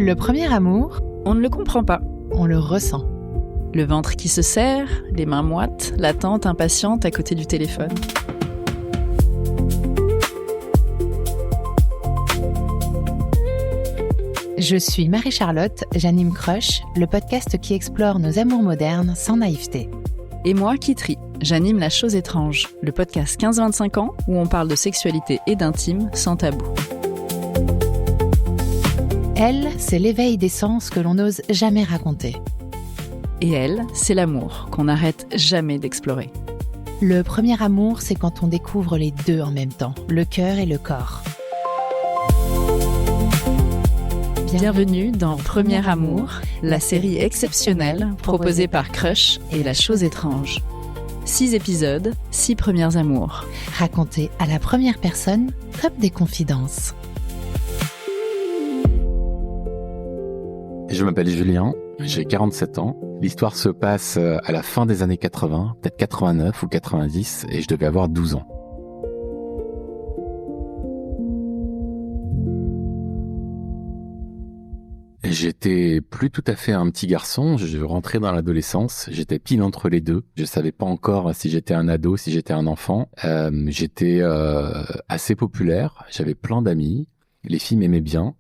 Le premier amour, on ne le comprend pas. on le ressent. Le ventre qui se serre, les mains moites, l'attente impatiente à côté du téléphone. Je suis Marie-Charlotte, j'anime Crush, le podcast qui explore nos amours modernes sans naïveté. Et moi, Kitri, j'anime La Chose Étrange, le podcast 15-25 ans où on parle de sexualité et d'intime sans tabou. Elle, c'est l'éveil des sens que l'on n'ose jamais raconter. Et elle, c'est l'amour qu'on n'arrête jamais d'explorer. Le premier amour, c'est quand on découvre les deux en même temps, le cœur et le corps. Bienvenue dans Premier Amour, la série exceptionnelle proposée par Crush et La Chose Étrange. 6 épisodes, 6 premiers amours. Racontés à la première personne comme des confidences. Je m'appelle Julien, j'ai 47 ans. L'histoire se passe à la fin des années 80, peut-être 89 ou 90, et je devais avoir 12 ans. J'étais plus tout à fait un petit garçon, je rentrais dans l'adolescence, j'étais pile entre les deux. Je savais pas encore si j'étais un ado, si j'étais un enfant. J'étais assez populaire, j'avais plein d'amis, les filles m'aimaient bien.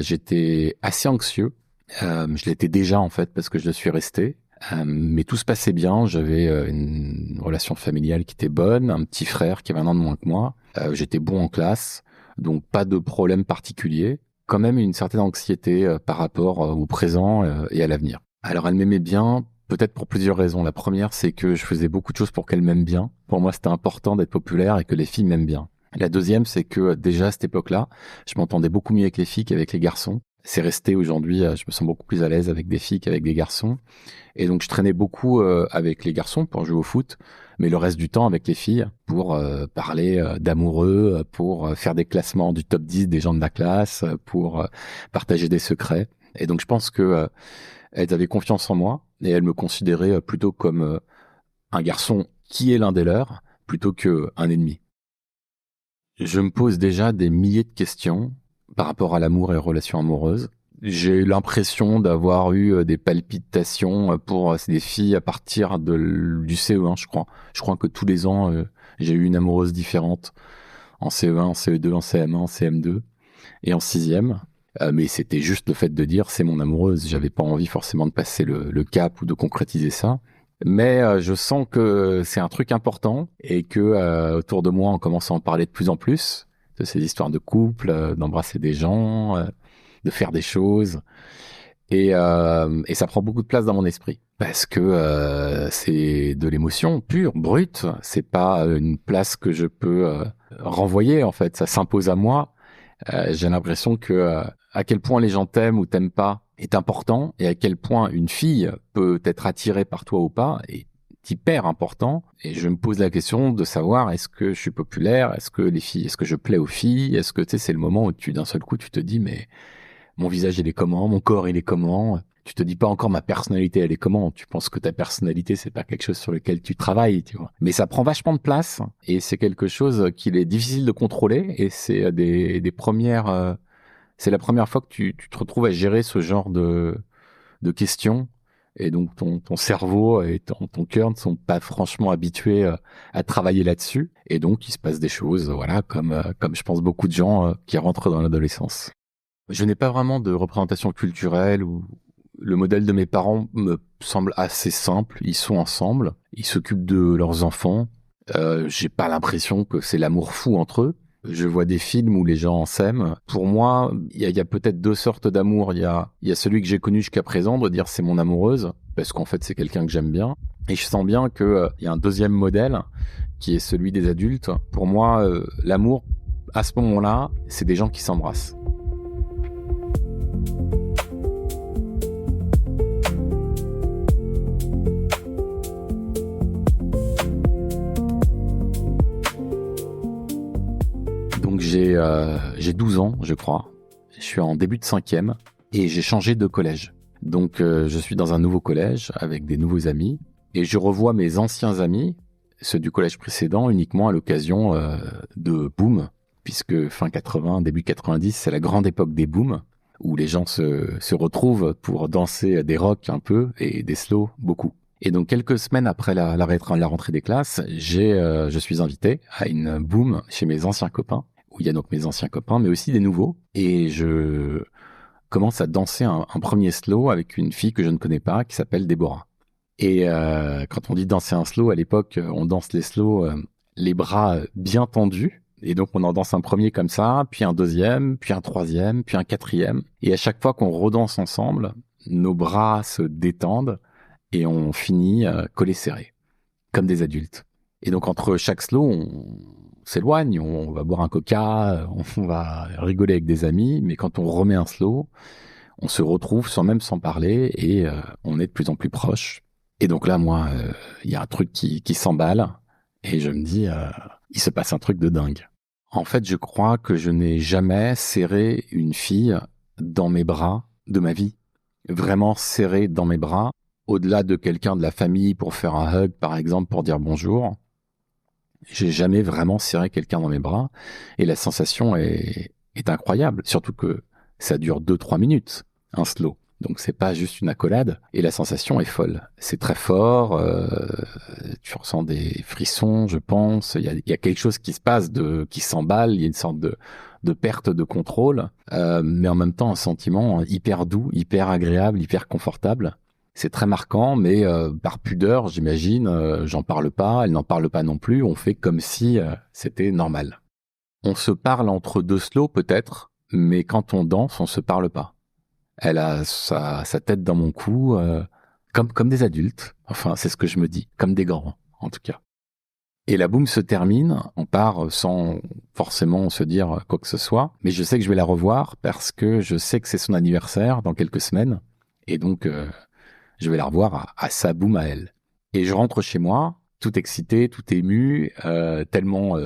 J'étais assez anxieux, je l'étais déjà en fait parce que je le suis resté. Mais tout se passait bien, j'avais une relation familiale qui était bonne, un petit frère qui avait 1 an de moins que moi. J'étais bon en classe, donc pas de problème particulier. Quand même une certaine anxiété par rapport au présent et à l'avenir. Alors elle m'aimait bien, peut-être pour plusieurs raisons. La première, c'est que je faisais beaucoup de choses pour qu'elle m'aime bien. Pour moi, c'était important d'être populaire et que les filles m'aiment bien. La deuxième, c'est que déjà à cette époque-là, je m'entendais beaucoup mieux avec les filles qu'avec les garçons. C'est resté aujourd'hui, je me sens beaucoup plus à l'aise avec des filles qu'avec des garçons. Et donc je traînais beaucoup avec les garçons pour jouer au foot, mais le reste du temps avec les filles pour parler d'amoureux, pour faire des classements du top 10 des gens de la classe, pour partager des secrets. Et donc je pense que elles avaient confiance en moi et elles me considéraient plutôt comme un garçon qui est l'un des leurs, plutôt qu'un ennemi. Je me pose déjà des milliers de questions par rapport à l'amour et aux relations amoureuses. J'ai eu l'impression d'avoir eu des palpitations pour des filles à partir du CE1, je crois. Je crois que tous les ans, j'ai eu une amoureuse différente en CE1, en CE2, en CM1, en CM2 et en 6e. Mais c'était juste le fait de dire c'est mon amoureuse. J'avais pas envie forcément de passer le cap ou de concrétiser ça. Mais je sens que c'est un truc important et que autour de moi, on commence à en parler de plus en plus de ces histoires de couple, d'embrasser des gens, de faire des choses. Et ça prend beaucoup de place dans mon esprit parce que c'est de l'émotion pure, brute. C'est pas une place que je peux renvoyer en fait. Ça s'impose à moi. J'ai l'impression que à quel point les gens t'aiment ou t'aiment pas est important et à quel point une fille peut être attirée par toi ou pas est hyper important. Et je me pose la question de savoir est-ce que je suis populaire, est-ce que je plais aux filles, est-ce que tu sais c'est le moment où d'un seul coup tu te dis mais mon visage il est comment, mon corps il est comment. Tu te dis pas encore ma personnalité elle est comment. Tu penses que ta personnalité c'est pas quelque chose sur lequel tu travailles, tu vois. Mais ça prend vachement de place et c'est quelque chose qu'il est difficile de contrôler et c'est des premières. C'est la première fois que tu te retrouves à gérer ce genre de questions. Et donc ton cerveau et ton cœur ne sont pas franchement habitués à travailler là-dessus. Et donc il se passe des choses, voilà, comme je pense beaucoup de gens qui rentrent dans l'adolescence. Je n'ai pas vraiment de représentation culturelle ou le modèle de mes parents me semble assez simple. Ils sont ensemble, ils s'occupent de leurs enfants. J'ai pas l'impression que c'est l'amour fou entre eux. Je vois des films où les gens s'aiment. Pour moi, il y a peut-être 2 sortes d'amour. Il y a celui que j'ai connu jusqu'à présent, de dire c'est mon amoureuse, parce qu'en fait c'est quelqu'un que j'aime bien. Et je sens bien que il y a un deuxième modèle, qui est celui des adultes. Pour moi, l'amour, à ce moment-là, c'est des gens qui s'embrassent. Donc j'ai 12 ans, je crois. Je suis en début de 5e et j'ai changé de collège. Donc je suis dans un nouveau collège avec des nouveaux amis et je revois mes anciens amis, ceux du collège précédent, uniquement à l'occasion de Boom, puisque fin 80, début 90, c'est la grande époque des booms, où les gens se retrouvent pour danser des rocks un peu et des slows beaucoup. Et donc quelques semaines après la rentrée des classes, je suis invité à une boom chez mes anciens copains, où il y a donc mes anciens copains, mais aussi des nouveaux. Et je commence à danser un premier slow avec une fille que je ne connais pas, qui s'appelle Déborah. Et quand on dit danser un slow, à l'époque, on danse les slows, les bras bien tendus. Et donc on en danse un premier comme ça, puis un deuxième, puis un troisième, puis un quatrième. Et à chaque fois qu'on redanse ensemble, nos bras se détendent et on finit collés serrés, comme des adultes. Et donc entre chaque slow, on s'éloigne, on va boire un coca, on va rigoler avec des amis, mais quand on remet un slow, on se retrouve sans même s'en parler et on est de plus en plus proches. Et donc là, moi, il y a un truc qui s'emballe et je me dis, il se passe un truc de dingue. En fait, je crois que je n'ai jamais serré une fille dans mes bras de ma vie. Vraiment serré dans mes bras, au-delà de quelqu'un de la famille pour faire un hug, par exemple, pour dire bonjour. J'ai jamais vraiment serré quelqu'un dans mes bras et la sensation est incroyable. Surtout que ça dure 2-3 minutes, un slow. Donc c'est pas juste une accolade et la sensation est folle. C'est très fort, tu ressens des frissons, je pense. Il y a quelque chose qui se passe, qui s'emballe, il y a une sorte de perte de contrôle, mais en même temps un sentiment hyper doux, hyper agréable, hyper confortable. C'est très marquant, mais par pudeur, j'imagine, j'en parle pas, elle n'en parle pas non plus, on fait comme si c'était normal. On se parle entre deux slows peut-être, mais quand on danse, on se parle pas. Elle a sa tête dans mon cou, comme des adultes. Enfin, c'est ce que je me dis, comme des grands, en tout cas. Et la boum se termine, on part sans forcément se dire quoi que ce soit, mais je sais que je vais la revoir parce que je sais que c'est son anniversaire dans quelques semaines, et donc je vais la revoir à sa boum à elle. Et je rentre chez moi, tout excité, tout ému, tellement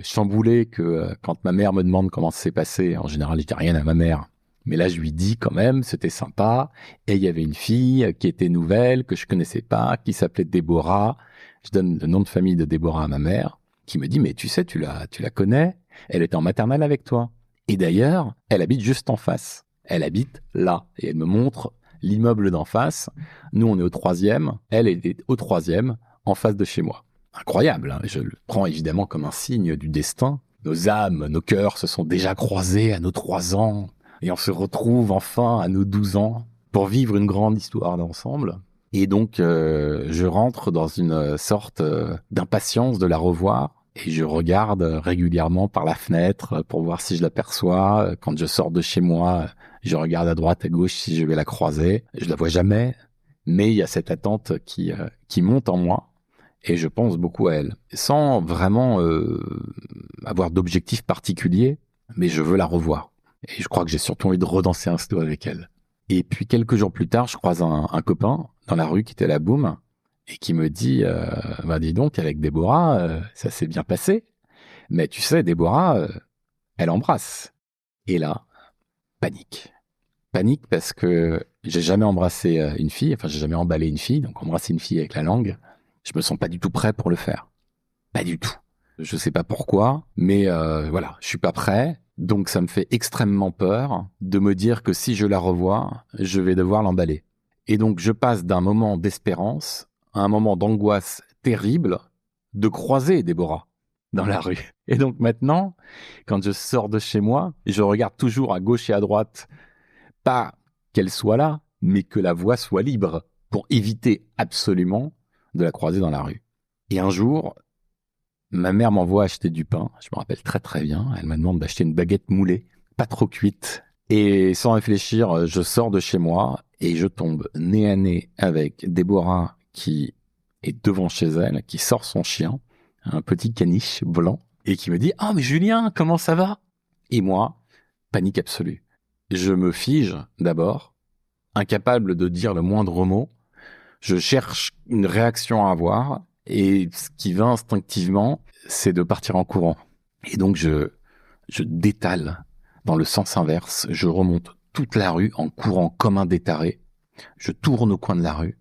chamboulé que quand ma mère me demande comment ça s'est passé, en général je dis rien à ma mère. Mais là, je lui dis quand même, c'était sympa. Et il y avait une fille qui était nouvelle, que je connaissais pas, qui s'appelait Déborah. Je donne le nom de famille de Déborah à ma mère, qui me dit, mais tu sais, tu la connais. Elle était en maternelle avec toi. Et d'ailleurs, elle habite juste en face. Elle habite là. Et elle me montre l'immeuble d'en face. Nous, on est au 3e. Elle est au 3e, en face de chez moi. Incroyable, hein. Je le prends évidemment comme un signe du destin. Nos âmes, nos cœurs se sont déjà croisés à nos 3 ans. Et on se retrouve enfin à nos 12 ans pour vivre une grande histoire d'ensemble. Et donc, je rentre dans une sorte d'impatience de la revoir. Et je regarde régulièrement par la fenêtre pour voir si je l'aperçois. Quand je sors de chez moi, je regarde à droite, à gauche si je vais la croiser. Je la vois jamais, mais il y a cette attente qui monte en moi. Et je pense beaucoup à elle. Sans vraiment avoir d'objectif particulier, mais je veux la revoir. Et je crois que j'ai surtout envie de redanser un slow avec elle. Et puis quelques jours plus tard, je croise un copain dans la rue qui était à la boum et qui me dit dis donc, avec Déborah, ça s'est bien passé. Mais tu sais, Déborah, elle embrasse. Et là, panique. Panique parce que j'ai jamais embrassé une fille, enfin j'ai jamais emballé une fille, donc embrasser une fille avec la langue, je me sens pas du tout prêt pour le faire. Pas du tout. Je sais pas pourquoi, mais voilà, je suis pas prêt. Donc ça me fait extrêmement peur de me dire que si je la revois, je vais devoir l'emballer. Et donc je passe d'un moment d'espérance à un moment d'angoisse terrible de croiser Déborah dans la rue. Et donc maintenant, quand je sors de chez moi, je regarde toujours à gauche et à droite, pas qu'elle soit là, mais que la voie soit libre pour éviter absolument de la croiser dans la rue. Et un jour, ma mère m'envoie acheter du pain, je me rappelle très très bien, elle me demande d'acheter une baguette moulée, pas trop cuite, et sans réfléchir, je sors de chez moi et je tombe nez à nez avec Déborah qui est devant chez elle, qui sort son chien, un petit caniche blanc, et qui me dit « Ah mais Julien, comment ça va ?» Et moi, panique absolue. Je me fige d'abord, incapable de dire le moindre mot, je cherche une réaction à avoir, et ce qui va instinctivement, c'est de partir en courant. Et donc, je détale dans le sens inverse. Je remonte toute la rue en courant comme un détaré. Je tourne au coin de la rue.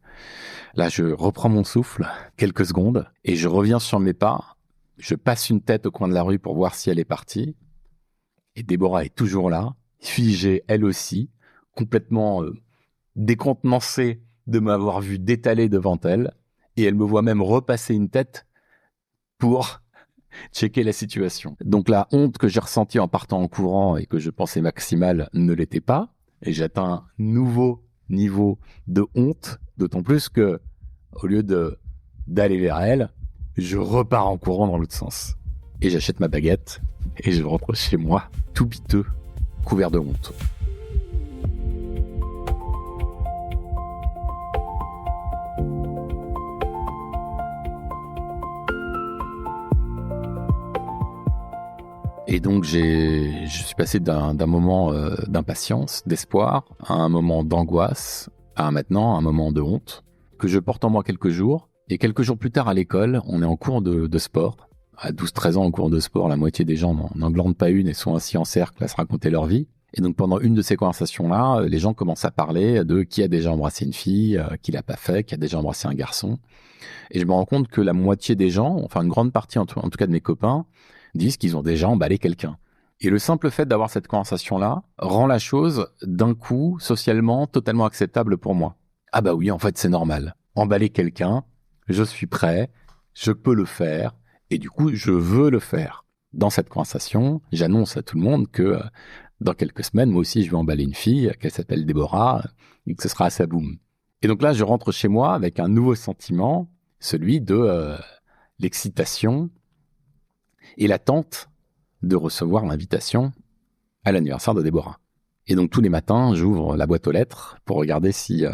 Là, je reprends mon souffle quelques secondes et je reviens sur mes pas. Je passe une tête au coin de la rue pour voir si elle est partie. Et Déborah est toujours là. figée elle aussi, complètement décontenancée de m'avoir vu d'étaler devant elle, et elle me voit même repasser une tête pour checker la situation. Donc la honte que j'ai ressentie en partant en courant et que je pensais maximale ne l'était pas, et j'ai atteint un nouveau niveau de honte, d'autant plus que au lieu d'aller vers elle, je repars en courant dans l'autre sens. Et j'achète ma baguette et je rentre chez moi, tout piteux, couvert de honte. Et donc je suis passé d'un moment d'impatience, d'espoir, à un moment d'angoisse, à maintenant un moment de honte, que je porte en moi quelques jours. Et quelques jours plus tard à l'école, on est en cours de sport. À 12-13 ans en cours de sport, la moitié des gens n'en glandent pas une et sont assis en cercle à se raconter leur vie. Et donc pendant une de ces conversations-là, les gens commencent à parler de qui a déjà embrassé une fille, qui l'a pas fait, qui a déjà embrassé un garçon. Et je me rends compte que la moitié des gens, enfin une grande partie en tout cas de mes copains, disent qu'ils ont déjà emballé quelqu'un. Et le simple fait d'avoir cette conversation-là rend la chose, d'un coup, socialement, totalement acceptable pour moi. Ah bah oui, en fait, c'est normal. Emballer quelqu'un, je suis prêt, je peux le faire, et du coup, je veux le faire. Dans cette conversation, j'annonce à tout le monde que dans quelques semaines, moi aussi, je vais emballer une fille, qu'elle s'appelle Déborah, et que ce sera à sa boum. Et donc là, je rentre chez moi avec un nouveau sentiment, celui de l'excitation et l'attente de recevoir l'invitation à l'anniversaire de Déborah. Et donc tous les matins, j'ouvre la boîte aux lettres pour regarder si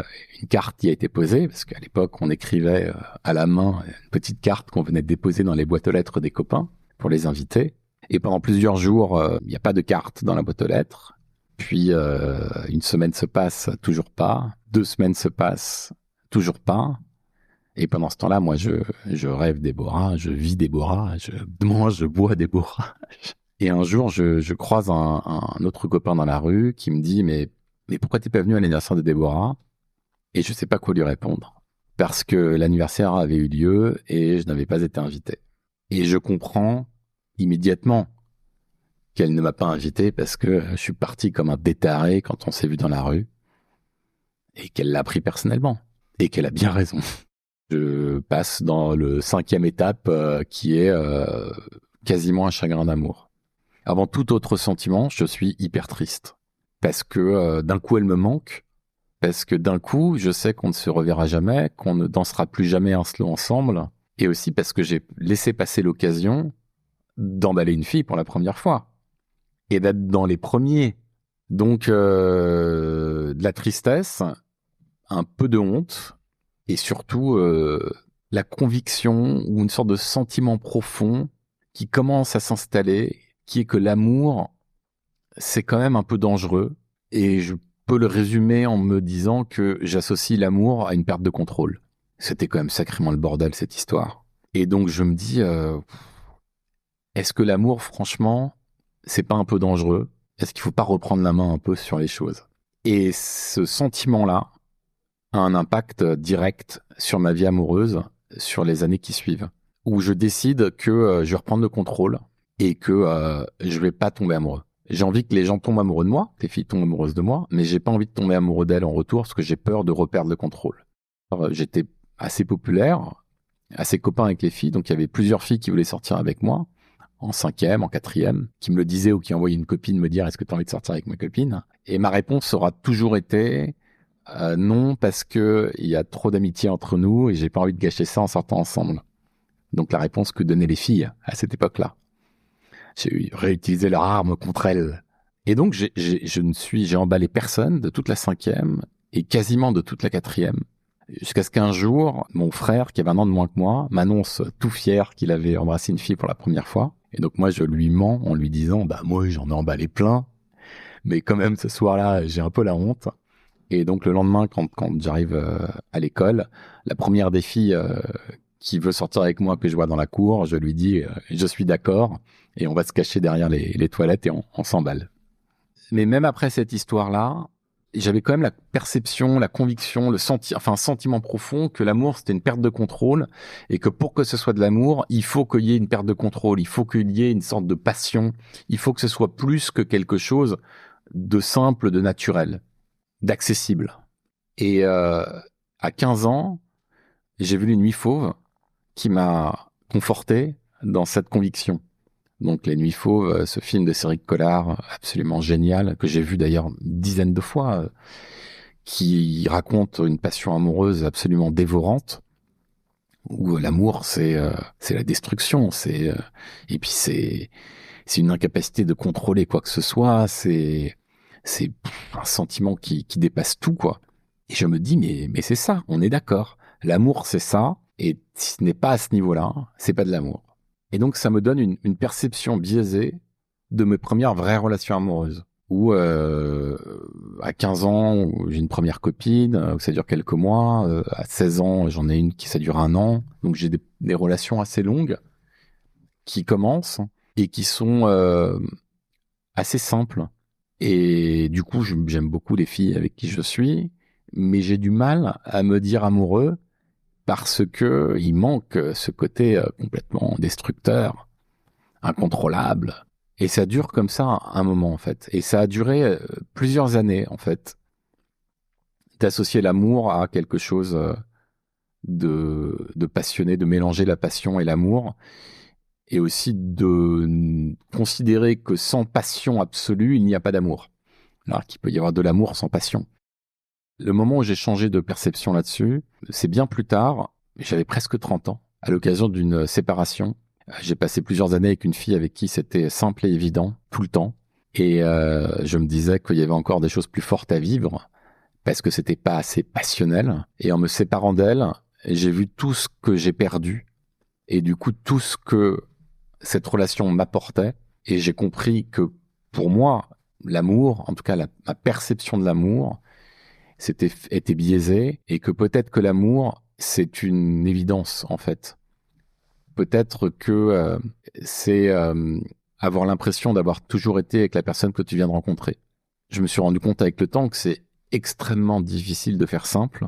une carte y a été posée, parce qu'à l'époque, on écrivait à la main une petite carte qu'on venait de déposer dans les boîtes aux lettres des copains pour les inviter. Et pendant plusieurs jours, il n'y a pas de carte dans la boîte aux lettres. Puis une semaine se passe, toujours pas. 2 semaines se passent, toujours pas. Et pendant ce temps-là, moi, je rêve Déborah, je vis Déborah, je mange, je bois Déborah. Et un jour, je croise un autre copain dans la rue qui me dit « Mais pourquoi t'es pas venu à l'anniversaire de Déborah ?» Et je sais pas quoi lui répondre. Parce que l'anniversaire avait eu lieu et je n'avais pas été invité. Et je comprends immédiatement qu'elle ne m'a pas invité parce que je suis parti comme un détaré quand on s'est vu dans la rue. Et qu'elle l'a pris personnellement. Et qu'elle a bien raison. Je passe dans le 5e étape qui est quasiment un chagrin d'amour. Avant tout autre sentiment, je suis hyper triste. Parce que d'un coup, elle me manque. Parce que d'un coup, je sais qu'on ne se reverra jamais, qu'on ne dansera plus jamais un slow ensemble. Et aussi parce que j'ai laissé passer l'occasion d'emballer une fille pour la première fois. Et d'être dans les premiers. Donc, de la tristesse, un peu de honte. Et surtout, la conviction ou une sorte de sentiment profond qui commence à s'installer, qui est que l'amour, c'est quand même un peu dangereux. Et je peux le résumer en me disant que j'associe l'amour à une perte de contrôle. C'était quand même sacrément le bordel, cette histoire. Et donc, je me dis, est-ce que l'amour, franchement, c'est pas un peu dangereux ? Est-ce qu'il faut pas reprendre la main un peu sur les choses ? Et ce sentiment-là a un impact direct sur ma vie amoureuse, sur les années qui suivent, où je décide que je vais reprendre le contrôle et que je vais pas tomber amoureux. J'ai envie que les gens tombent amoureux de moi, que les filles tombent amoureuses de moi, mais j'ai pas envie de tomber amoureux d'elles en retour parce que j'ai peur de reperdre le contrôle. Alors, j'étais assez populaire, assez copain avec les filles, donc il y avait plusieurs filles qui voulaient sortir avec moi, en 5e, en 4e, qui me le disaient ou qui envoyaient une copine me dire « Est-ce que tu as envie de sortir avec ma copine ?» Et ma réponse aura toujours été non, parce que il y a trop d'amitié entre nous et j'ai pas envie de gâcher ça en sortant ensemble. Donc la réponse que donnaient les filles à cette époque-là. J'ai réutilisé leur arme contre elles. Et donc j'ai emballé personne de toute la 5e et quasiment de toute la 4e. Jusqu'à ce qu'un jour, mon frère, qui avait 1 an de moins que moi, m'annonce tout fier qu'il avait embrassé une fille pour la première fois. Et donc moi, je lui mens en lui disant « Bah moi, j'en ai emballé plein. Mais quand même, ce soir-là, j'ai un peu la honte. » Et donc le lendemain, quand j'arrive à l'école, la première des filles qui veut sortir avec moi, que je vois dans la cour, je lui dis « Je suis d'accord. » Et on va se cacher derrière les toilettes et on s'emballe. Mais même après cette histoire-là, j'avais quand même la perception, la conviction, un sentiment profond que l'amour, c'était une perte de contrôle et que pour que ce soit de l'amour, il faut qu'il y ait une perte de contrôle, il faut qu'il y ait une sorte de passion, il faut que ce soit plus que quelque chose de simple, de naturel, d'accessible. Et à 15 ans, j'ai vu Les Nuits Fauves qui m'a conforté dans cette conviction. Donc Les Nuits Fauves, ce film de Cédric Collard, absolument génial, que j'ai vu d'ailleurs une dizaine de fois, qui raconte une passion amoureuse absolument dévorante, où l'amour c'est la destruction, et puis c'est une incapacité de contrôler quoi que ce soit, c'est un sentiment qui dépasse tout, quoi. Et je me dis mais c'est ça, on est d'accord. L'amour c'est ça, et si ce n'est pas à ce niveau-là, c'est pas de l'amour. Et donc ça me donne une perception biaisée de mes premières vraies relations amoureuses. Où à 15 ans, où j'ai une première copine, où ça dure quelques mois. À 16 ans, j'en ai une qui ça dure 1 an. Donc j'ai des relations assez longues qui commencent et qui sont assez simples. Et du coup, j'aime beaucoup les filles avec qui je suis, mais j'ai du mal à me dire amoureux parce que il manque ce côté complètement destructeur, incontrôlable. Et ça dure comme ça un moment, en fait. Et ça a duré plusieurs années, en fait, d'associer l'amour à quelque chose de passionné, de mélanger la passion et l'amour, et aussi de considérer que sans passion absolue, il n'y a pas d'amour. Alors qu'il peut y avoir de l'amour sans passion. Le moment où j'ai changé de perception là-dessus, c'est bien plus tard, j'avais presque 30 ans, à l'occasion d'une séparation. J'ai passé plusieurs années avec une fille avec qui c'était simple et évident, tout le temps. Et je me disais qu'il y avait encore des choses plus fortes à vivre, parce que c'était pas assez passionnel. Et en me séparant d'elle, j'ai vu tout ce que j'ai perdu, et du coup tout ce que cette relation m'apportait. Et j'ai compris que pour moi, l'amour, en tout cas ma perception de l'amour, était biaisée, et que peut-être que l'amour, c'est une évidence, en fait. Peut-être que c'est avoir l'impression d'avoir toujours été avec la personne que tu viens de rencontrer. Je me suis rendu compte avec le temps que c'est extrêmement difficile de faire simple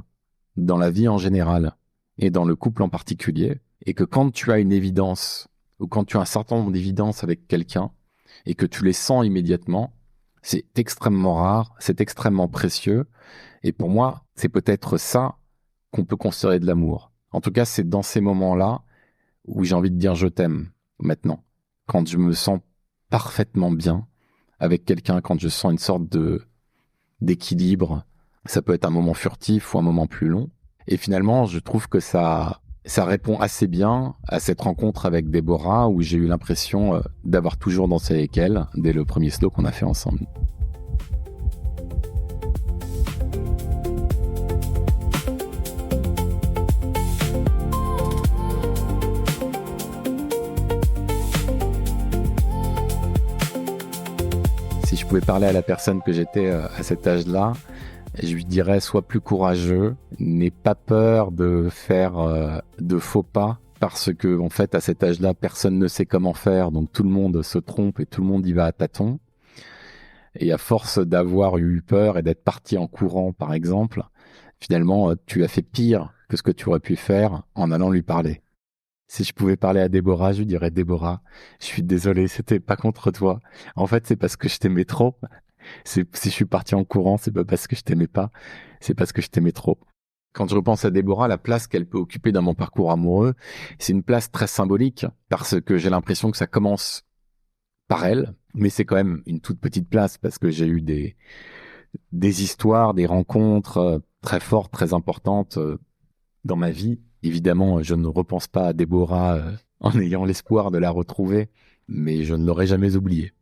dans la vie en général et dans le couple en particulier, et que quand tu as une évidence ou quand tu as un certain nombre d'évidences avec quelqu'un et que tu les sens immédiatement, c'est extrêmement rare, c'est extrêmement précieux, et pour moi, c'est peut-être ça qu'on peut considérer de l'amour. En tout cas, c'est dans ces moments-là où j'ai envie de dire je t'aime maintenant, quand je me sens parfaitement bien avec quelqu'un, quand je sens une sorte d'équilibre. Ça peut être un moment furtif ou un moment plus long. Et finalement, je trouve que ça répond assez bien à cette rencontre avec Déborah, où j'ai eu l'impression d'avoir toujours dansé avec elle dès le premier slow qu'on a fait ensemble. Si je pouvais parler à la personne que j'étais à cet âge-là, je lui dirais sois plus courageux, n'aie pas peur de faire de faux pas, parce que en fait à cet âge-là personne ne sait comment faire, donc tout le monde se trompe et tout le monde y va à tâtons. Et à force d'avoir eu peur et d'être parti en courant par exemple, finalement tu as fait pire que ce que tu aurais pu faire en allant lui parler. Si je pouvais parler à Déborah, je lui dirais Déborah, je suis désolé, c'était pas contre toi. En fait, c'est parce que je t'aimais trop. Si je suis parti en courant, c'est pas parce que je t'aimais pas, c'est parce que je t'aimais trop. Quand je repense à Déborah, la place qu'elle peut occuper dans mon parcours amoureux, c'est une place très symbolique, parce que j'ai l'impression que ça commence par elle, mais c'est quand même une toute petite place, parce que j'ai eu des histoires, des rencontres très fortes, très importantes dans ma vie. Évidemment, je ne repense pas à Déborah en ayant l'espoir de la retrouver, mais je ne l'aurais jamais oubliée.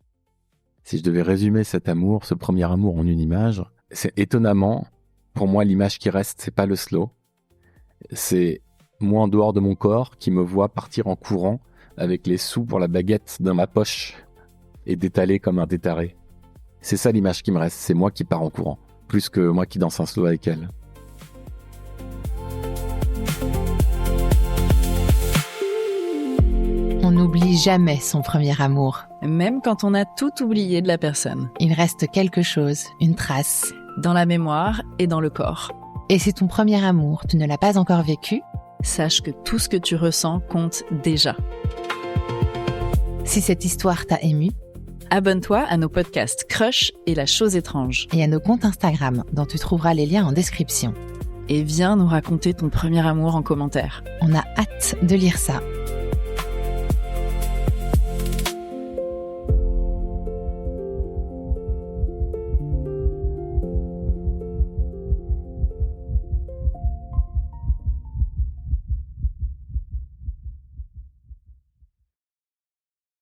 Si je devais résumer cet amour, ce premier amour en une image, c'est étonnamment, pour moi, l'image qui reste, c'est pas le slow. C'est moi en dehors de mon corps qui me voit partir en courant avec les sous pour la baguette dans ma poche et d'étaler comme un détaré. C'est ça l'image qui me reste, c'est moi qui pars en courant, plus que moi qui danse un slow avec elle. On n'oublie jamais son premier amour. Même quand on a tout oublié de la personne. Il reste quelque chose, une trace. Dans la mémoire et dans le corps. Et si ton premier amour, tu ne l'as pas encore vécu, sache que tout ce que tu ressens compte déjà. Si cette histoire t'a ému, Abonne-toi à nos podcasts Crush et La Chose Étrange. Et à nos comptes Instagram, dont tu trouveras les liens en description. Et viens nous raconter ton premier amour en commentaire. On a hâte de lire ça.